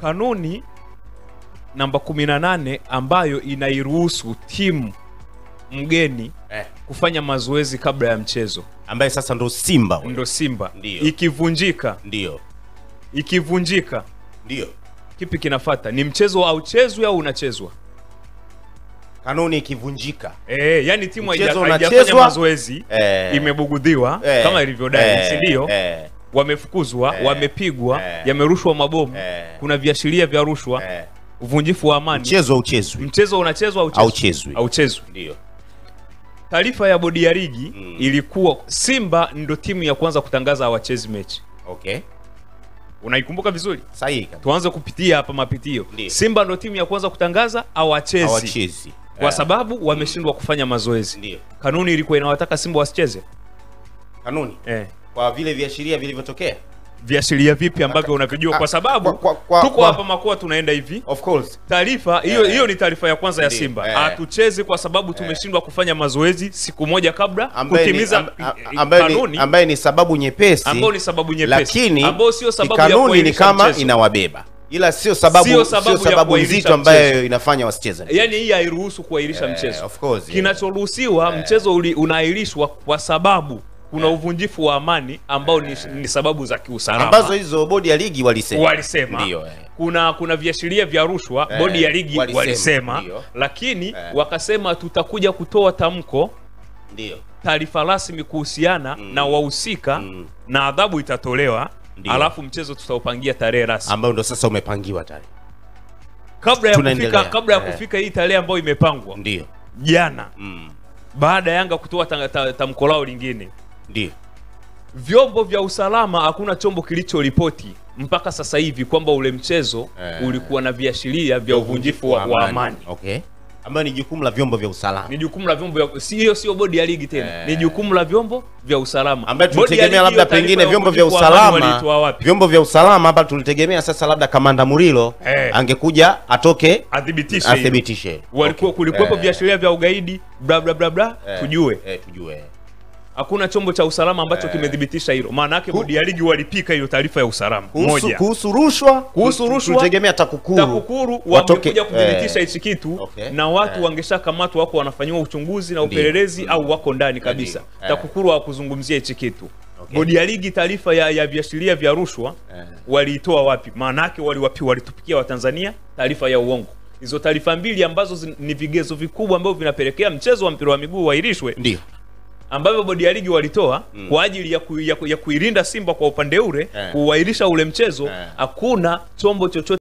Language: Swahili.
kanuni namba 18 ambayo inairuhusu timu mgeni kufanya mazoezi kabla ya mchezo, ambaye sasa ndo Simba wewe. Ndo Simba. Ndiyo. Ikivunjika ndio kipi kinafuata? Ni mchezo au chezwe au unachezwa? Kanuni ikivunjika, yani timu haijafanya mazoezi, imebugudhiwa kama ilivyodai, si ndio? Wamefukuzwa, wamepigwa, yamerushwa mabomu, kuna viashiria vya rushwa, uvunjifu wa amani. Mchezo unachezwa au chezwi? Ndio. Taarifa ya bodi ya ligi ilikuwa Simba ndo timu ya kwanza kutangaza hawachezi mechi. Okay. Unaikumbuka vizuri? Sahihi. Tuanze kupitia hapa mapitio. Simba ndo timu ya kwanza kutangaza hawachezi. Kwa sababu wameshindwa kufanya mazoezi. Ndio. Kanuni ilikuwa inawataka Simba wasicheze. Kanuni? Kwa vile viashiria vilivyotokea. Viashiria vipi ambavyo unavijua? Kwa sababu tuko hapa Makoa tunaenda hivi. Of course. Taarifa hiyo ni taarifa ya kwanza ya Simba. Hatucheze kwa sababu tumeshindwa kufanya mazoezi siku moja kabla kutimiza kanuni, ambaye ni sababu nyepesi. Lakini ambayo sio sababu ya kanuni ni kama inawabeba. Ila sio sababu nzito ambayo inafanya wasicheze. Yani hii hairuhusu kuahirisha mchezo. Of course. Kinachoruhusiwa mchezo unaahirishwa kwa sababu kuna uvunjifu wa amani ambao ni sababu za kiusalama, ambazo hizo bodi ya ligi walisema. Ndio. Kuna viashiria vya rushwa, bodi ya ligi walisema. Lakini wakasema tutakuja kutoa tamko, ndio, taarifa rasmi kuhusiana na wahusika na adhabu itatolewa. Alafu mchezo tutaupangia tarehe rasmi, ambao ndo sasa umepangiwa tarehe kabla ya kufika hii tarehe ambayo imepangwa. Ndio. Jana baada ya Yanga kutoa tamko lao lingine, ndio, vyombo vya usalama, hakuna chombo kilichoripoti mpaka sasa hivi kwamba ule mchezo ulikuwa na viashiria vya uvunjifu wa amani. Okay. Ambayo ni jukumu la vyombo vya usalama. Ni jukumu la vyombo vya sio bodi ya ligi tena. Ni jukumu la vyombo vya usalama. Ambayo tulitegemea labda pengine vyombo vya usalama hapa tulitegemea sasa labda Kamanda Murilo angekuja atoke athibitishe. Kulikuwa viashiria vya ugaidi bla bla bla bla, tujue. Hakuna chombo cha usalama ambacho kimedhibitisha hilo. Maana yake bodi ya ligi walipika hiyo taarifa ya usalama. Moja. Kuhusu rushwa tulitegemea TAKUKURU wangekuja kudhibitisha hichi kitu, na watu wangeshakamatwa, wako wanafanywa uchunguzi na upelelezi au wako ndani kabisa. TAKUKURU hawakuzungumzia hichi kitu. Bodi ya ligi taarifa ya viashiria vya rushwa waliitoa wapi? Maana yake walitupikia Watanzania taarifa ya uongo. Hizo taarifa mbili ambazo ni vigezo vikubwa ambavyo vinapelekea mchezo wa mpira wa miguu uahirishwe, ndio ambavyo bodi ya ligi walitoa kwa ajili ya kuilinda Simba kwa upande ule, kuahirisha ule mchezo. Hakuna chombo chochote